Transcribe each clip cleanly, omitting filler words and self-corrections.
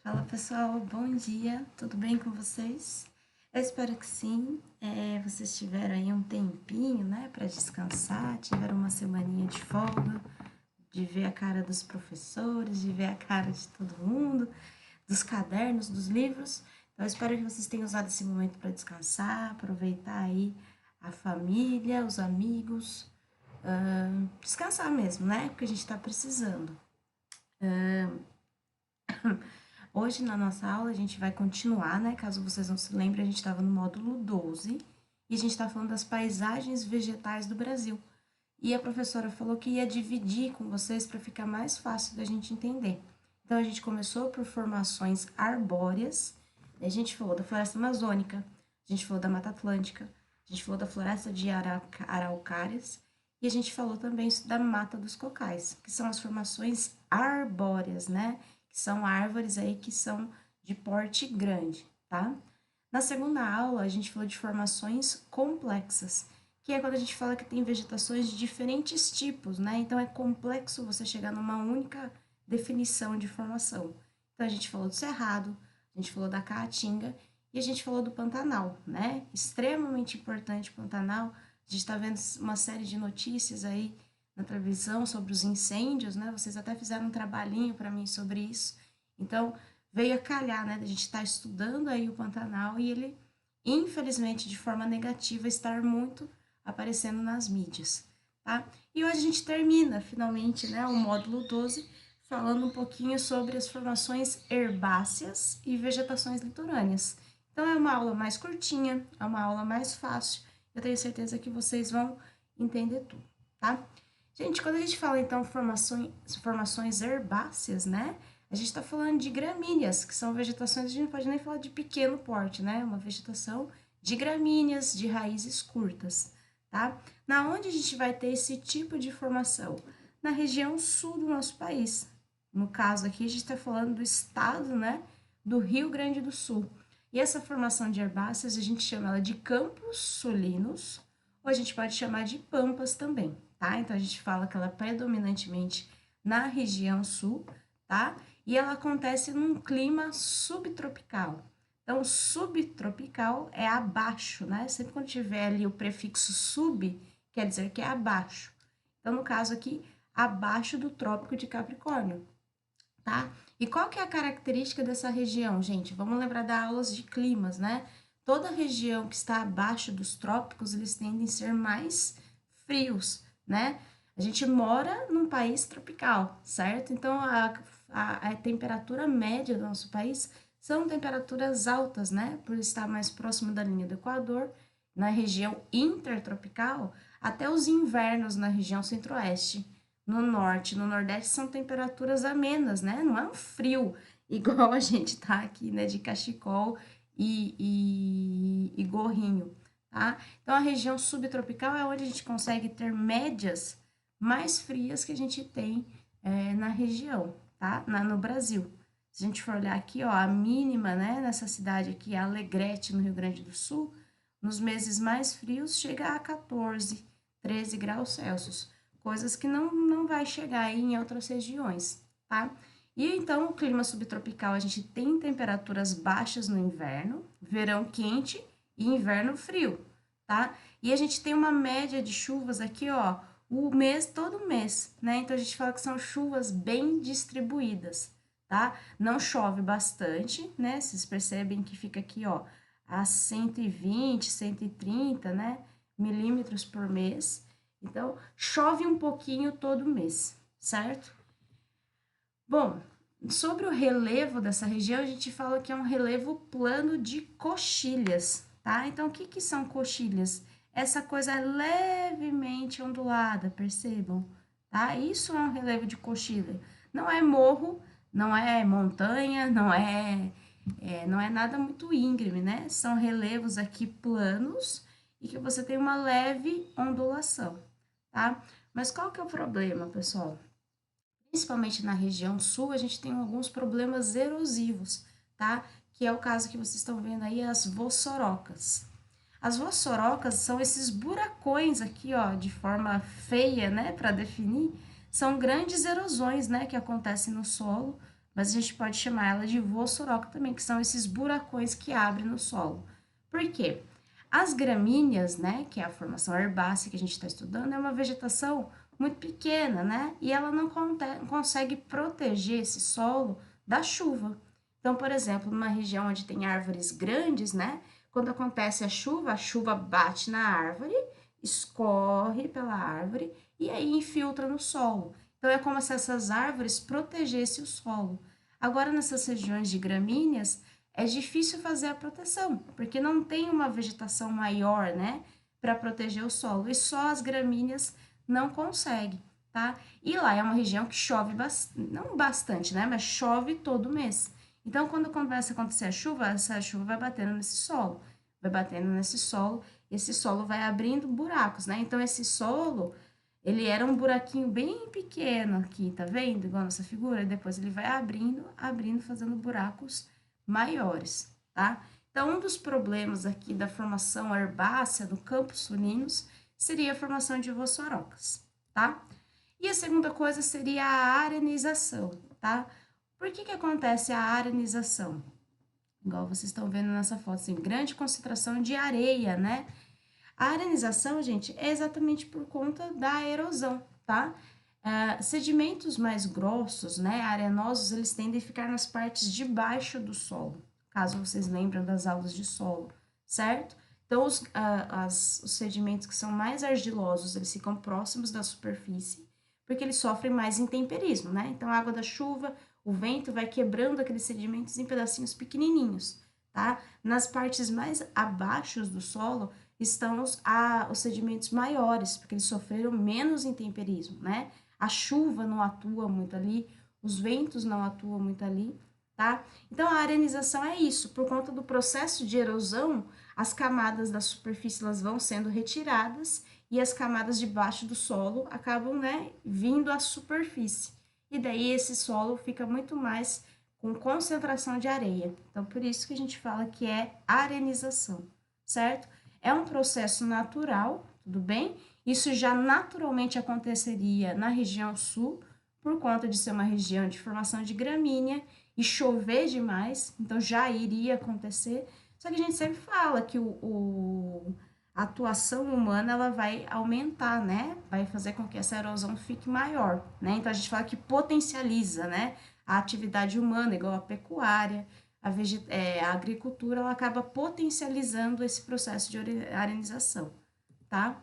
Fala pessoal, bom dia, tudo bem com vocês? Eu espero que sim. Vocês tiveram aí um tempinho, né, para descansar, tiveram uma semaninha de folga, de ver a cara dos professores, de ver a cara de todo mundo, dos cadernos, dos livros. Então, eu espero que vocês tenham usado esse momento para descansar, aproveitar aí a família, os amigos, descansar mesmo, né? Porque a gente está precisando. Hoje, na nossa aula, a gente vai continuar, né? Caso vocês não se lembrem, a gente estava no módulo 12 e a gente está falando das paisagens vegetais do Brasil. E a professora falou que ia dividir com vocês para ficar mais fácil da gente entender. Então, a gente começou por formações arbóreas, a gente falou da floresta amazônica, a gente falou da Mata Atlântica, a gente falou da floresta de araucárias e a gente falou também da Mata dos Cocais, que são as formações arbóreas, né? Que são árvores aí que são de porte grande, tá? Na segunda aula, a gente falou de formações complexas, que é quando a gente fala que tem vegetações de diferentes tipos, né? Então é complexo você chegar numa única definição de formação. Então a gente falou do cerrado, a gente falou da caatinga e a gente falou do Pantanal, né? Extremamente importante o Pantanal. A gente está vendo uma série de notícias aí na televisão sobre os incêndios, né? Vocês até fizeram um trabalhinho para mim sobre isso. Então, veio a calhar, né? A gente está estudando aí o Pantanal e ele, infelizmente, de forma negativa, estar muito aparecendo nas mídias, tá? E hoje a gente termina, finalmente, né, o módulo 12, falando um pouquinho sobre as formações herbáceas e vegetações litorâneas. Então, é uma aula mais curtinha, é uma aula mais fácil. Eu tenho certeza que vocês vão entender tudo, tá? Gente, quando a gente fala, então, formações herbáceas, né? A gente está falando de gramíneas, que são vegetações, a gente não pode nem falar de pequeno porte, né? Uma vegetação de gramíneas, de raízes curtas, tá? Na onde a gente vai ter esse tipo de formação? Na região sul do nosso país. No caso aqui, a gente está falando do estado, né? Do Rio Grande do Sul. E essa formação de herbáceas, a gente chama ela de campos sulinos, ou a gente pode chamar de pampas também, tá? Então, a gente fala que ela é predominantemente na região sul, tá? E ela acontece num clima subtropical. Então, subtropical é abaixo, né? Sempre quando tiver ali o prefixo sub, quer dizer que é abaixo. Então, no caso aqui, abaixo do Trópico de Capricórnio, tá? E qual que é a característica dessa região, gente? Vamos lembrar das aulas de climas, né? Toda região que está abaixo dos trópicos, eles tendem a ser mais frios, né? A gente mora num país tropical, certo? Então, a temperatura média do nosso país são temperaturas altas, né? Por estar mais próximo da linha do Equador, na região intertropical, até os invernos na região centro-oeste. No norte, no nordeste são temperaturas amenas, né? Não é um frio igual a gente tá aqui, né? De cachecol e gorrinho, tá? Então, a região subtropical é onde a gente consegue ter médias mais frias que a gente tem na região, tá? No Brasil. Se a gente for olhar aqui, ó, a mínima, né, nessa cidade aqui, Alegrete, no Rio Grande do Sul, nos meses mais frios chega a 14, 13 graus Celsius, coisas que não vai chegar aí em outras regiões, tá? E então, o clima subtropical, a gente tem temperaturas baixas no inverno, verão quente e inverno frio, tá? E a gente tem uma média de chuvas aqui, ó, todo mês, né? Então, a gente fala que são chuvas bem distribuídas, tá? Não chove bastante, né? Vocês percebem que fica aqui, ó, a 120, 130, né? Milímetros por mês. Então, chove um pouquinho todo mês, certo? Bom, sobre o relevo dessa região, a gente fala que é um relevo plano de coxilhas, tá? Então, o que que são coxilhas? Essa coisa é levemente ondulada, percebam, tá? Isso é um relevo de coxilha. Não é morro, não é montanha, não é nada muito íngreme, né? São relevos aqui planos e que você tem uma leve ondulação, tá? Mas qual que é o problema, pessoal? Principalmente na região sul, a gente tem alguns problemas erosivos, tá? Que é o caso que vocês estão vendo aí, as vossorocas. As vossorocas são esses buracões aqui, ó, de forma feia, né, para definir, são grandes erosões, né, que acontecem no solo mas a gente pode chamar ela de vossoroca também, que são esses buracões que abrem no solo. Por quê? As gramíneas, né, que é a formação herbácea que a gente está estudando, é uma vegetação muito pequena, né, e ela não consegue proteger esse solo da chuva. Então, por exemplo, numa região onde tem árvores grandes, né, quando acontece a chuva bate na árvore, escorre pela árvore e aí infiltra no solo. Então, é como se essas árvores protegessem o solo. Agora, nessas regiões de gramíneas, é difícil fazer a proteção, porque não tem uma vegetação maior, né, para proteger o solo, e só as gramíneas não conseguem, tá? E lá é uma região que chove, não bastante, né, mas chove todo mês. Então, quando começa a acontecer a chuva, essa chuva vai batendo nesse solo, vai batendo nesse solo, esse solo vai abrindo buracos, né? Então, esse solo, ele era um buraquinho bem pequeno aqui, tá vendo? Igual nessa figura, e depois ele vai abrindo, abrindo, fazendo buracos maiores, tá? Então, um dos problemas aqui da formação herbácea do Campos Sulinos seria a formação de vossorocas, tá? E a segunda coisa seria a arenização, tá? Por que que acontece a arenização? Igual vocês estão vendo nessa foto, assim, grande concentração de areia, né? A arenização, gente, é exatamente por conta da erosão, tá? Sedimentos mais grossos, né, arenosos, eles tendem a ficar nas partes de baixo do solo, caso vocês lembrem das aulas de solo, certo? Então, os sedimentos que são mais argilosos, eles ficam próximos da superfície, porque eles sofrem mais intemperismo, né? Então, a água da chuva, o vento vai quebrando aqueles sedimentos em pedacinhos pequenininhos, tá? Nas partes mais abaixo do solo, estão os sedimentos maiores, porque eles sofreram menos intemperismo, né? A chuva não atua muito ali, os ventos não atuam muito ali, tá? Então, a arenização é isso, por conta do processo de erosão, as camadas da superfície elas vão sendo retiradas e as camadas de baixo do solo acabam, né, vindo à superfície. E daí esse solo fica muito mais com concentração de areia. Então, por isso que a gente fala que é arenização, certo? É um processo natural, tudo bem? Isso já naturalmente aconteceria na região sul, por conta de ser uma região de formação de gramínea e chover demais, então já iria acontecer. Só que a gente sempre fala que a atuação humana ela vai aumentar, né? Vai fazer com que essa erosão fique maior, né? Então a gente fala que potencializa, né? A atividade humana, igual a pecuária, a agricultura, ela acaba potencializando esse processo de arenização, tá?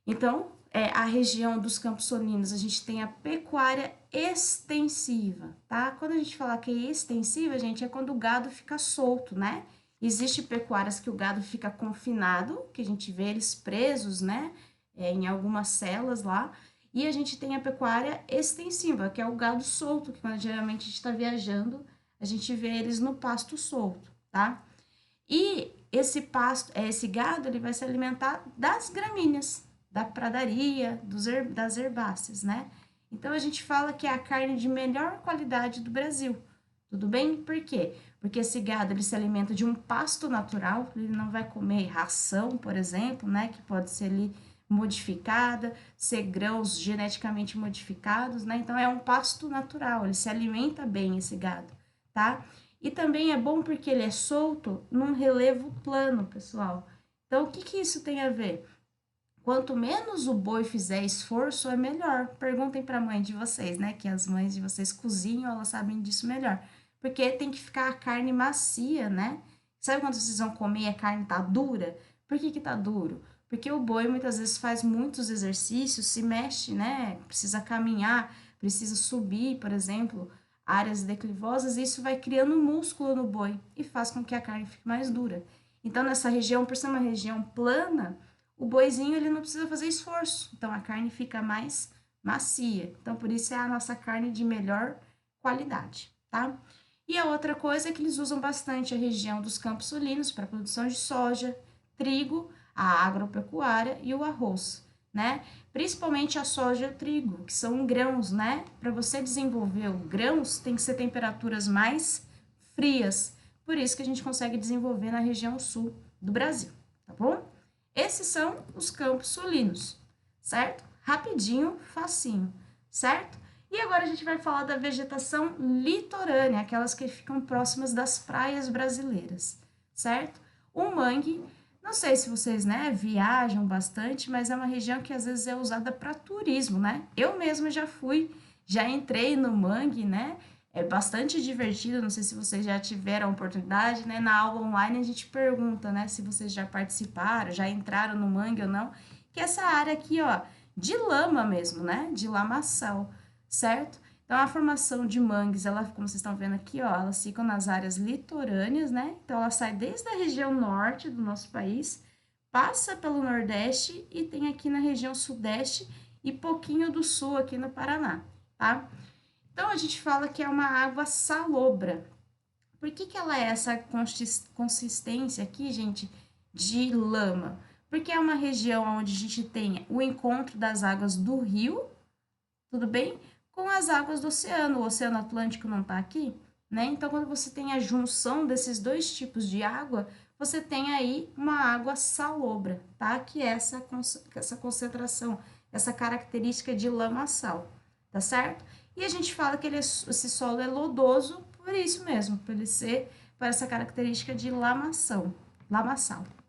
Então, a região dos Campos Sulinos, a gente tem a pecuária extensiva, tá? Quando a gente fala que é extensiva, gente, é quando o gado fica solto, né? Existe pecuárias que o gado fica confinado, que a gente vê eles presos, né? Em algumas celas lá. E a gente tem a pecuária extensiva, que é o gado solto, que quando geralmente a gente está viajando, a gente vê eles no pasto solto, tá? E esse pasto, esse gado, ele vai se alimentar das gramíneas, da pradaria, das herbáceas, né? Então a gente fala que é a carne de melhor qualidade do Brasil. Tudo bem? Por quê? Porque esse gado ele se alimenta de um pasto natural, ele não vai comer ração, por exemplo, né, que pode ser ali modificada, ser grãos geneticamente modificados, né? Então é um pasto natural, ele se alimenta bem esse gado, tá? E também é bom porque ele é solto num relevo plano, pessoal. Então o que que isso tem a ver? Quanto menos o boi fizer esforço, é melhor. Perguntem para a mãe de vocês, né? Que as mães de vocês cozinham, elas sabem disso melhor. Porque tem que ficar a carne macia, né? Sabe quando vocês vão comer e a carne tá dura? Por que que tá duro? Porque o boi muitas vezes faz muitos exercícios, se mexe, né? Precisa caminhar, precisa subir, por exemplo, áreas declivosas, e isso vai criando músculo no boi e faz com que a carne fique mais dura. Então, nessa região, por ser uma região plana, o boizinho ele não precisa fazer esforço, então a carne fica mais macia. Então, por isso é a nossa carne de melhor qualidade, tá? E a outra coisa é que eles usam bastante a região dos Campos Sulinos para produção de soja, trigo, a agropecuária e o arroz, né? Principalmente a soja e o trigo, que são grãos, né? Para você desenvolver o grãos, tem que ser temperaturas mais frias. Por isso que a gente consegue desenvolver na região sul do Brasil, tá bom? Esses são os Campos Sulinos, certo? Rapidinho, facinho, certo? E agora a gente vai falar da vegetação litorânea, aquelas que ficam próximas das praias brasileiras, certo? O mangue, não sei se vocês, né, viajam bastante, mas é uma região que às vezes é usada para turismo, né? Eu mesma já fui, já entrei no mangue, né? É bastante divertido, não sei se vocês já tiveram a oportunidade, né? Na aula online a gente pergunta, né, se vocês já participaram, já entraram no mangue ou não, que é essa área aqui, ó, de lama mesmo, né? De lamaçal, certo? Então, a formação de mangues, ela, como vocês estão vendo aqui, ó, elas ficam nas áreas litorâneas, né? Então, ela sai desde a região norte do nosso país, passa pelo Nordeste e tem aqui na região Sudeste e pouquinho do Sul aqui no Paraná, tá? Então, a gente fala que é uma água salobra. Por que que ela é essa consistência aqui, gente, de lama? Porque é uma região onde a gente tem o encontro das águas do rio, tudo bem? Com as águas do oceano. O Oceano Atlântico não está aqui, né? Então, quando você tem a junção desses dois tipos de água, você tem aí uma água salobra, tá? Que é essa concentração, essa característica de lamaçal, tá certo? E a gente fala que esse solo é lodoso por isso mesmo, por ele ser, por essa característica de lamaçal,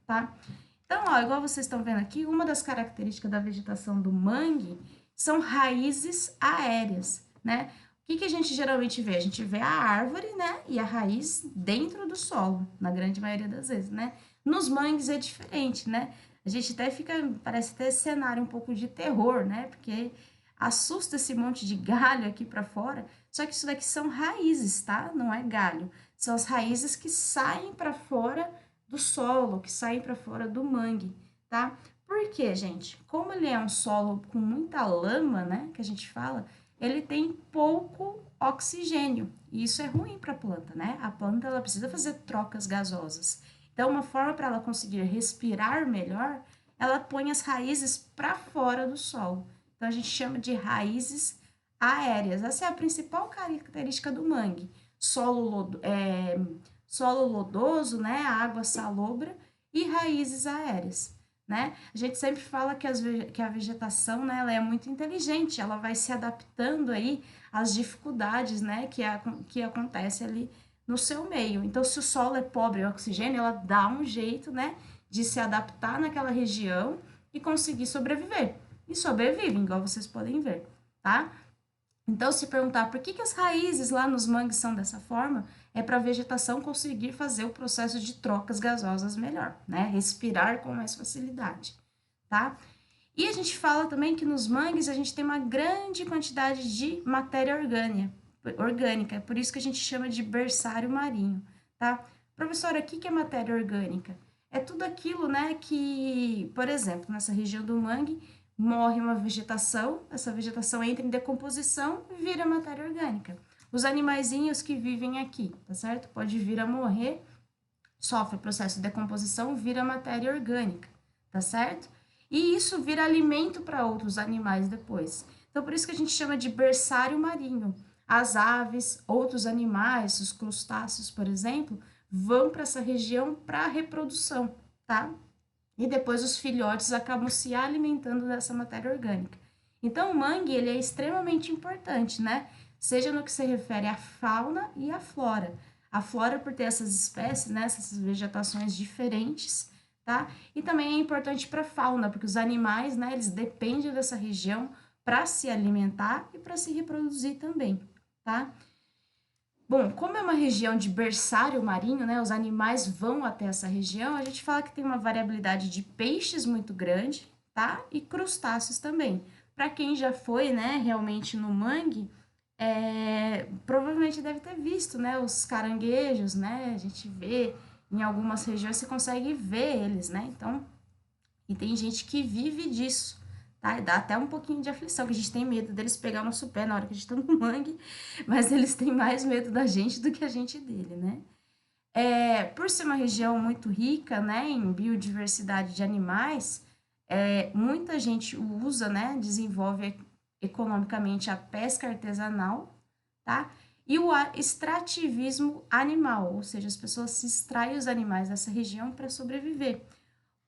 tá? Então, ó, igual vocês estão vendo aqui, uma das características da vegetação do mangue são raízes aéreas, né? O que que a gente geralmente vê? A gente vê a árvore, né? E a raiz dentro do solo, na grande maioria das vezes, né? Nos mangues é diferente, né? A gente até fica, parece até cenário um pouco de terror, né? Porque assusta esse monte de galho aqui para fora. Só que isso daqui são raízes, tá? Não é galho. São as raízes que saem para fora do solo, que saem para fora do mangue, tá? Por quê, gente? Como ele é um solo com muita lama, né, que a gente fala, ele tem pouco oxigênio. E isso é ruim para a planta, né? A planta ela precisa fazer trocas gasosas. Então, uma forma para ela conseguir respirar melhor, ela põe as raízes para fora do solo. Então, a gente chama de raízes aéreas. Essa é a principal característica do mangue. Solo lodoso, né? Água salobra e raízes aéreas, né? A gente sempre fala que a vegetação, né, ela é muito inteligente, ela vai se adaptando aí às dificuldades, né, que acontece ali no seu meio. Então, se o solo é pobre em oxigênio, ela dá um jeito, né, de se adaptar naquela região e conseguir sobreviver. E sobrevivem, igual vocês podem ver, tá? Então, se perguntar por que que as raízes lá nos mangues são dessa forma, é para a vegetação conseguir fazer o processo de trocas gasosas melhor, né? Respirar com mais facilidade, tá? E a gente fala também que nos mangues a gente tem uma grande quantidade de matéria orgânica, é por isso que a gente chama de berçário marinho, tá? Professora, o que é matéria orgânica? É tudo aquilo, né, que, por exemplo, nessa região do mangue, morre uma vegetação, essa vegetação entra em decomposição e vira matéria orgânica. Os animaizinhos que vivem aqui, tá certo? Pode vir a morrer, sofre o processo de decomposição, vira matéria orgânica, tá certo? E isso vira alimento para outros animais depois. Então, por isso que a gente chama de berçário marinho. As aves, outros animais, os crustáceos, por exemplo, vão para essa região para reprodução, tá? E depois os filhotes acabam se alimentando dessa matéria orgânica. Então, o mangue, ele é extremamente importante, né? Seja no que se refere à fauna e à flora. A flora por ter essas espécies, né, essas vegetações diferentes, tá? E também é importante para a fauna, porque os animais, né, eles dependem dessa região para se alimentar e para se reproduzir também, tá? Bom, como é uma região de berçário marinho, né, os animais vão até essa região, a gente fala que tem uma variabilidade de peixes muito grande, tá? E crustáceos também. Para quem já foi, né, realmente no mangue, provavelmente deve ter visto, né, os caranguejos, né? A gente vê em algumas regiões, você consegue ver eles, né? Então, e tem gente que vive disso, tá? E dá até um pouquinho de aflição, que a gente tem medo deles pegar o nosso pé na hora que a gente tá no mangue, mas eles têm mais medo da gente do que a gente dele, né? Por ser uma região muito rica, né, em biodiversidade de animais, muita gente usa, né, desenvolve economicamente a pesca artesanal, tá? E o extrativismo animal, ou seja, as pessoas se extraem os animais dessa região para sobreviver.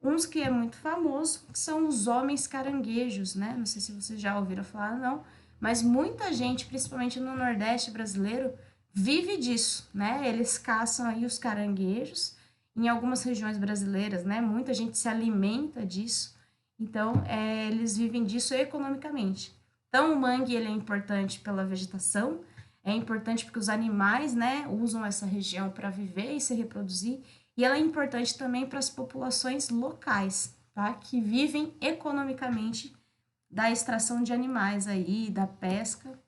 Uns que é muito famoso, que são os homens caranguejos, né? Não sei se vocês já ouviram falar, não, mas muita gente, principalmente no Nordeste brasileiro, vive disso, né? Eles caçam aí os caranguejos em algumas regiões brasileiras, né? Muita gente se alimenta disso, então eles vivem disso economicamente. Então o mangue ele é importante pela vegetação, é importante porque os animais, né, usam essa região para viver e se reproduzir, e ela é importante também para as populações locais, tá? Que vivem economicamente da extração de animais aí, da pesca,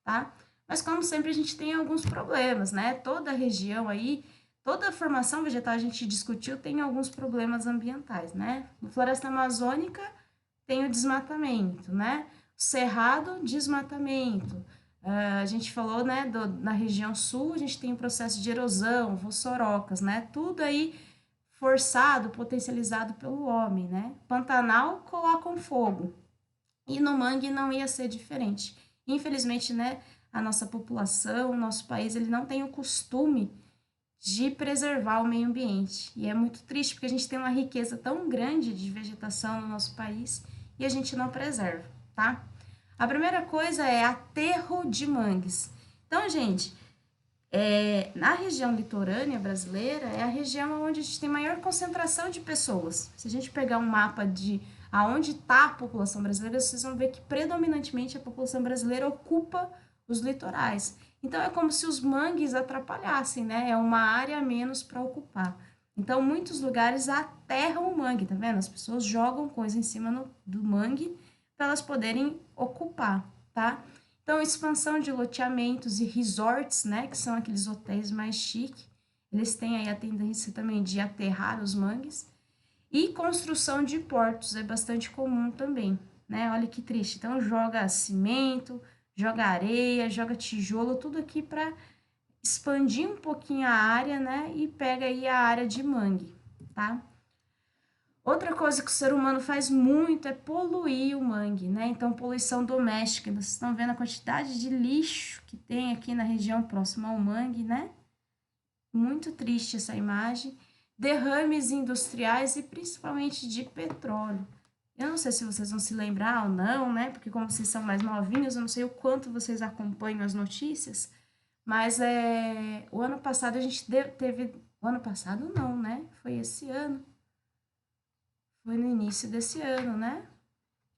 tá? Mas como sempre a gente tem alguns problemas, né? Toda a região aí, toda a formação vegetal a gente discutiu tem alguns problemas ambientais, né? Na floresta amazônica tem o desmatamento, né? Cerrado, desmatamento. A gente falou, né, na região sul, a gente tem o processo de erosão, vossorocas, né? Tudo aí forçado, potencializado pelo homem, né? Pantanal colocam fogo. E no mangue não ia ser diferente. Infelizmente, né, a nossa população, o nosso país, ele não tem o costume de preservar o meio ambiente. E é muito triste, porque a gente tem uma riqueza tão grande de vegetação no nosso país e a gente não preserva, tá? A primeira coisa é aterro de mangues. Então, gente, na região litorânea brasileira, é a região onde a gente tem maior concentração de pessoas. Se a gente pegar um mapa de aonde está a população brasileira, vocês vão ver que predominantemente a população brasileira ocupa os litorais. Então, é como se os mangues atrapalhassem, né? É uma área a menos para ocupar. Então, muitos lugares aterram o mangue, tá vendo? As pessoas jogam coisa em cima do mangue para elas poderem ocupar, tá? Então, expansão de loteamentos e resorts, né, que são aqueles hotéis mais chiques, eles têm aí a tendência também de aterrar os mangues. E construção de portos é bastante comum também, né? Olha que triste. Então, joga cimento, joga areia, joga tijolo, tudo aqui para expandir um pouquinho a área, né? E pega aí a área de mangue, tá? Outra coisa que o ser humano faz muito é poluir o mangue, né? Então, poluição doméstica. Vocês estão vendo a quantidade de lixo que tem aqui na região próxima ao mangue, né? Muito triste essa imagem. Derrames industriais e principalmente de petróleo. Eu não sei se vocês vão se lembrar ou não, né? Porque como vocês são mais novinhos, eu não sei o quanto vocês acompanham as notícias, mas o ano passado a gente teve... O ano passado não, né? Foi esse ano. Foi no início desse ano, né?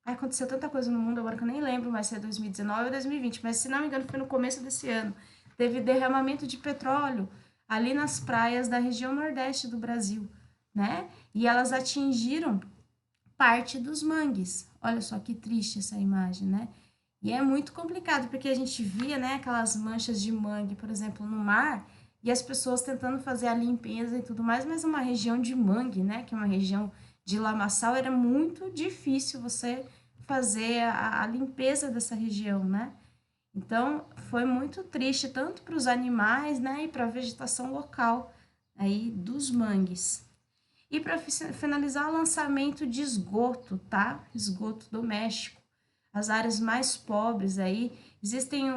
Aconteceu tanta coisa no mundo agora que eu nem lembro mais se é 2019 ou 2020, mas se não me engano foi no começo desse ano. Teve derramamento de petróleo ali nas praias da região nordeste do Brasil, né? E elas atingiram parte dos mangues. Olha só que triste essa imagem, né? E é muito complicado, porque a gente via, né, aquelas manchas de mangue, por exemplo, no mar, e as pessoas tentando fazer a limpeza e tudo mais, mas uma região de mangue, né, que é uma região de lamaçal, era muito difícil você fazer a limpeza dessa região, né? Então, foi muito triste, tanto para os animais, né, e para a vegetação local aí dos mangues. E para finalizar, o lançamento de esgoto, tá? Esgoto doméstico. As áreas mais pobres aí, existem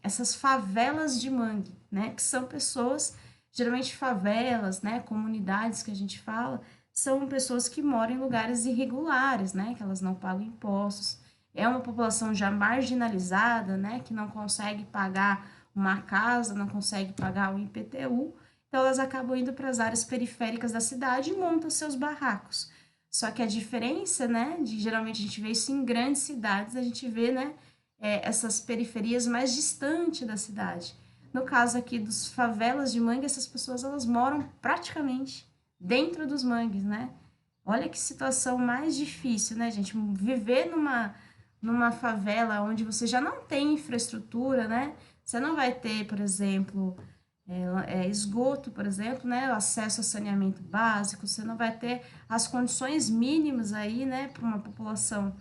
essas favelas de mangue, né? Que são pessoas, geralmente favelas, né? Comunidades que a gente fala, são pessoas que moram em lugares irregulares, né? Que elas não pagam impostos. É uma população já marginalizada, né? Que não consegue pagar uma casa, não consegue pagar o IPTU. Então, elas acabam indo para as áreas periféricas da cidade e montam seus barracos. Só que a diferença, né, de geralmente a gente vê isso em grandes cidades, a gente vê, né, essas periferias mais distantes da cidade. No caso aqui dos favelas de mangue, essas pessoas elas moram praticamente dentro dos mangues, né? Olha que situação mais difícil, né, gente? Viver numa favela onde você já não tem infraestrutura, né? Você não vai ter, por exemplo, esgoto, por exemplo, né, o acesso a saneamento básico, você não vai ter as condições mínimas aí, né, para uma população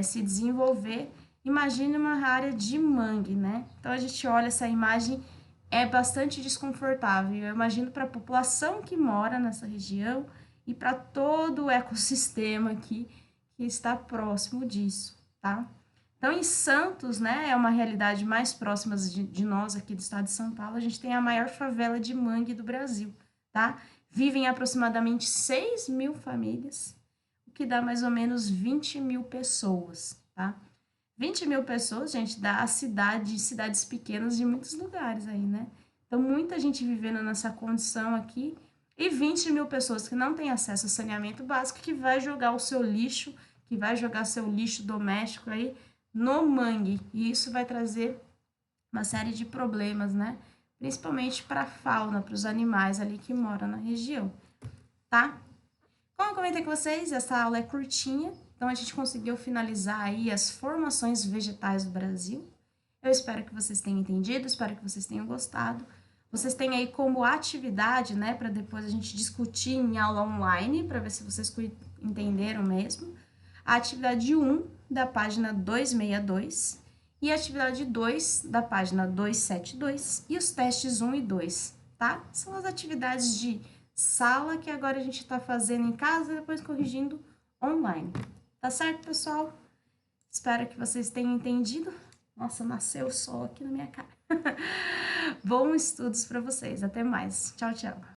se desenvolver. Imagine uma área de mangue, né? Então a gente olha essa imagem, é bastante desconfortável. Eu imagino para a população que mora nessa região e para todo o ecossistema aqui que está próximo disso, tá? Então, em Santos, né, é uma realidade mais próxima de nós aqui do estado de São Paulo, a gente tem a maior favela de mangue do Brasil, tá? Vivem aproximadamente 6.000 famílias, o que dá mais ou menos 20.000 pessoas, tá? 20 mil pessoas, gente, dá cidades pequenas de muitos lugares aí, né? Então, muita gente vivendo nessa condição aqui e 20 mil pessoas que não têm acesso ao saneamento básico, que vai jogar o seu lixo, que vai jogar seu lixo doméstico aí no mangue. E isso vai trazer uma série de problemas, né? Principalmente para a fauna, para os animais ali que moram na região, tá? Como eu comentei com vocês, essa aula é curtinha, então a gente conseguiu finalizar aí as formações vegetais do Brasil. Eu espero que vocês tenham entendido, espero que vocês tenham gostado. Vocês têm aí como atividade, né, para depois a gente discutir em aula online, para ver se vocês entenderam mesmo. A atividade 1 da página 262 e a atividade 2 da página 272 e os testes 1 e 2, tá? São as atividades de sala que agora a gente está fazendo em casa e depois corrigindo online. Tá certo, pessoal? Espero que vocês tenham entendido. Nossa, nasceu o sol aqui na minha cara. Bons estudos para vocês. Até mais. Tchau, tchau.